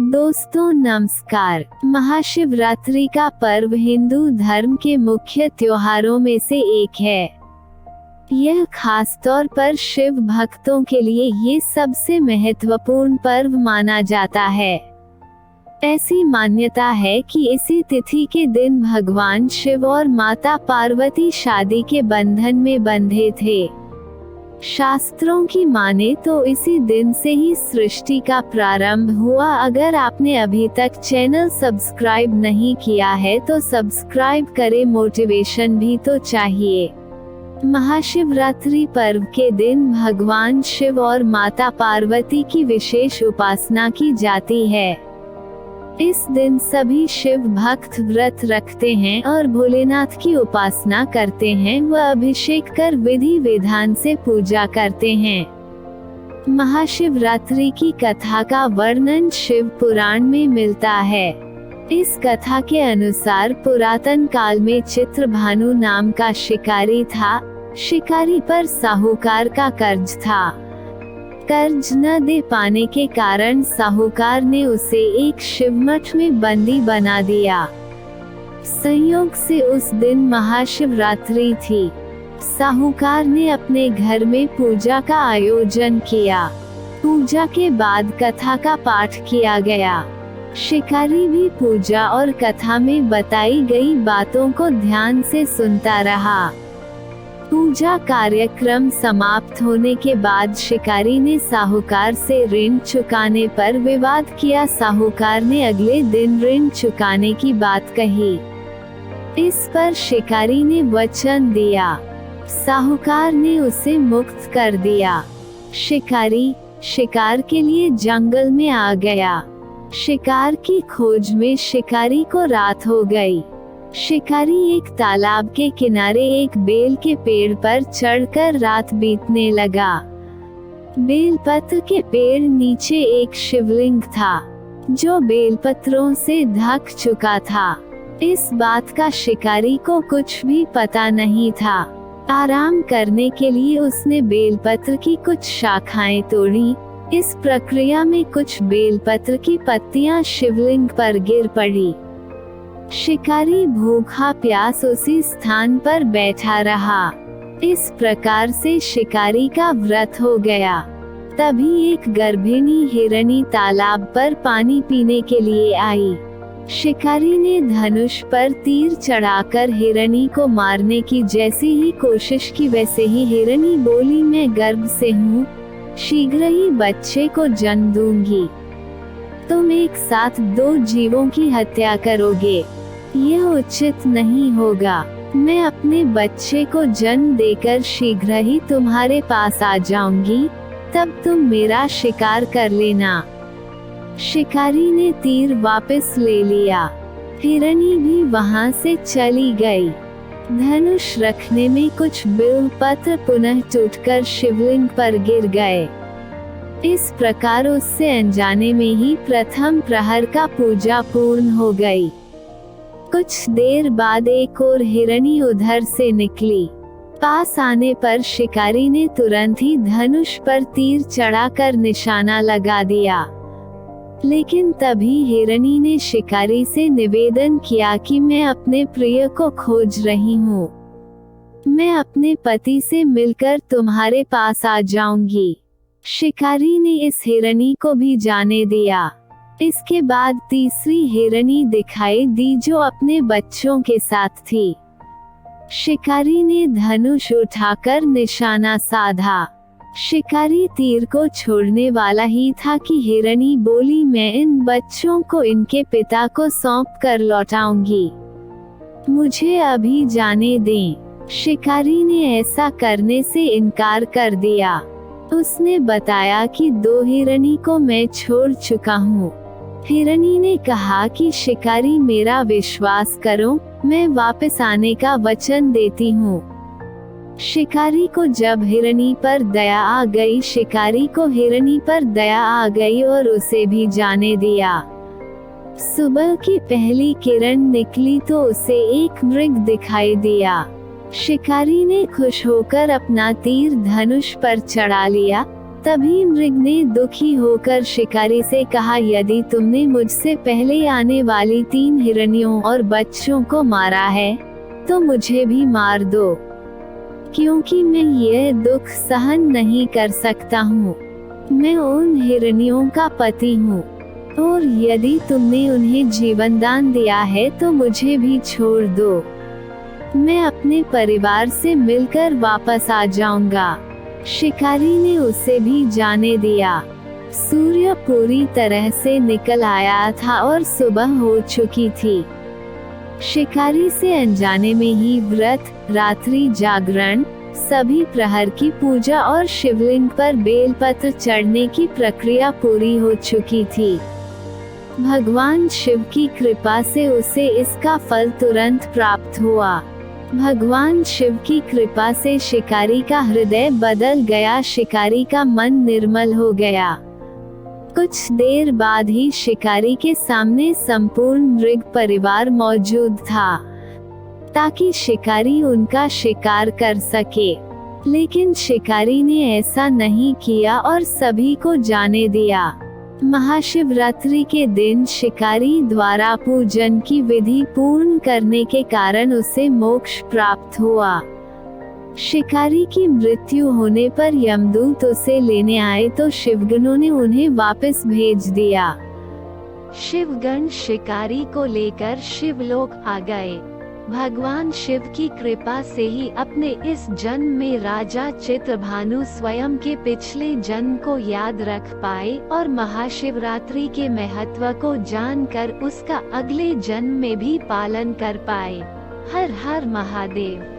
दोस्तों नमस्कार। महाशिवरात्रि का पर्व हिंदू धर्म के मुख्य त्योहारों में से एक है। यह खास तौर पर शिव भक्तों के लिए ये सबसे महत्वपूर्ण पर्व माना जाता है। ऐसी मान्यता है कि इसी तिथि के दिन भगवान शिव और माता पार्वती शादी के बंधन में बंधे थे। शास्त्रों की माने तो इसी दिन से ही सृष्टि का प्रारंभ हुआ। अगर आपने अभी तक चैनल सब्सक्राइब नहीं किया है तो सब्सक्राइब करें, मोटिवेशन भी तो चाहिए। महाशिवरात्रि पर्व के दिन भगवान शिव और माता पार्वती की विशेष उपासना की जाती है। इस दिन सभी शिव भक्त व्रत रखते हैं और भोलेनाथ की उपासना करते हैं व अभिषेक कर विधि विधान से पूजा करते हैं। महाशिवरात्रि की कथा का वर्णन शिव पुराण में मिलता है। इस कथा के अनुसार पुरातन काल में चित्रभानु नाम का शिकारी था। शिकारी पर साहूकार का कर्ज था। कर्ज न दे पाने के कारण साहूकार ने उसे एक शिवमठ में बंदी बना दिया। संयोग से उस दिन महाशिवरात्रि थी। साहूकार ने अपने घर में पूजा का आयोजन किया। पूजा के बाद कथा का पाठ किया गया। शिकारी भी पूजा और कथा में बताई गई बातों को ध्यान से सुनता रहा। पूजा कार्यक्रम समाप्त होने के बाद शिकारी ने साहूकार से ऋण चुकाने पर विवाद किया। साहूकार ने अगले दिन ऋण चुकाने की बात कही। इस पर शिकारी ने वचन दिया। साहूकार ने उसे मुक्त कर दिया। शिकारी शिकार के लिए जंगल में आ गया। शिकार की खोज में शिकारी को रात हो गई। शिकारी एक तालाब के किनारे एक बेल के पेड़ पर चढ़कर रात बीतने लगा। बेलपत्र के पेड़ नीचे एक शिवलिंग था जो बेलपत्रों से ढक चुका था। इस बात का शिकारी को कुछ भी पता नहीं था। आराम करने के लिए उसने बेलपत्र की कुछ शाखाएं तोड़ी। इस प्रक्रिया में कुछ बेलपत्र की पत्तियां शिवलिंग पर गिर पड़ी। शिकारी भूखा प्यास उसी स्थान पर बैठा रहा। इस प्रकार से शिकारी का व्रत हो गया। तभी एक गर्भिणी हिरनी तालाब पर पानी पीने के लिए आई। शिकारी ने धनुष पर तीर चढ़ाकर हिरनी को मारने की जैसी ही कोशिश की, वैसे ही हिरनी बोली, मैं गर्भ से हूँ, शीघ्र ही बच्चे को जन्म दूंगी। तुम एक साथ दो जीवों की हत्या करोगे, यह उचित नहीं होगा। मैं अपने बच्चे को जन्म देकर शीघ्र ही तुम्हारे पास आ जाऊंगी, तब तुम मेरा शिकार कर लेना। शिकारी ने तीर वापस ले लिया। हिरनी भी वहां से चली गई। धनुष रखने में कुछ बेलपत्र पुनः टूटकर शिवलिंग पर गिर गए। इस प्रकार उससे अनजाने में ही प्रथम प्रहर का पूजा पूर्ण हो गई। कुछ देर बाद एक और हिरनी उधर से निकली। पास आने पर शिकारी ने तुरंत ही धनुष पर तीर चढ़ाकर निशाना लगा दिया। लेकिन तभी हिरनी ने शिकारी से निवेदन किया कि मैं अपने प्रिय को खोज रही हूँ। मैं अपने पति से मिलकर तुम्हारे पास आ जाऊंगी। शिकारी ने इस हिरनी को भी जाने दिया। इसके बाद तीसरी हिरनी दिखाई दी जो अपने बच्चों के साथ थी। शिकारी ने धनुष उठाकर निशाना साधा। शिकारी तीर को छोड़ने वाला ही था कि हिरनी बोली, मैं इन बच्चों को इनके पिता को सौंप कर लौटाऊंगी, मुझे अभी जाने दें। शिकारी ने ऐसा करने से इनकार कर दिया। उसने बताया कि दो हिरनी को मैं छोड़ चुका हूँ। हिरनी ने कहा कि शिकारी, मेरा विश्वास करो, मैं वापस आने का वचन देती हूँ। शिकारी को जब हिरनी पर दया आ गई, शिकारी को हिरनी पर दया आ गई और उसे भी जाने दिया। सुबह की पहली किरण निकली तो उसे एक मृग दिखाई दिया। शिकारी ने खुश होकर अपना तीर धनुष पर चढ़ा लिया। तभी मृग ने दुखी होकर शिकारी से कहा, यदि तुमने मुझसे पहले आने वाली 3 हिरणियों और बच्चों को मारा है तो मुझे भी मार दो, क्योंकि मैं यह दुख सहन नहीं कर सकता हूँ। मैं उन हिरणियों का पति हूँ, और यदि तुमने उन्हें जीवनदान दिया है तो मुझे भी छोड़ दो। मैं अपने परिवार से मिलकर वापस आ जाऊंगा। शिकारी ने उसे भी जाने दिया। सूर्य पूरी तरह से निकल आया था और सुबह हो चुकी थी। शिकारी से अनजाने में ही व्रत, रात्रि जागरण, सभी प्रहर की पूजा और शिवलिंग पर बेलपत्र चढ़ने की प्रक्रिया पूरी हो चुकी थी। भगवान शिव की कृपा से उसे इसका फल तुरंत प्राप्त हुआ। भगवान शिव की कृपा से शिकारी का हृदय बदल गया, शिकारी का मन निर्मल हो गया। कुछ देर बाद ही शिकारी के सामने संपूर्ण मृग परिवार मौजूद था, ताकि शिकारी उनका शिकार कर सके। लेकिन शिकारी ने ऐसा नहीं किया और सभी को जाने दिया। महाशिवरात्रि के दिन शिकारी द्वारा पूजन की विधि पूर्ण करने के कारण उसे मोक्ष प्राप्त हुआ। शिकारी की मृत्यु होने पर यमदूत उसे लेने आए तो शिवगणों ने उन्हें वापस भेज दिया। शिवगण शिकारी को लेकर शिवलोक आ गए। भगवान शिव की कृपा से ही अपने इस जन्म में राजा चित्रभानु स्वयं के पिछले जन्म को याद रख पाए और महाशिवरात्रि के महत्व को जानकर उसका अगले जन्म में भी पालन कर पाए। हर हर महादेव।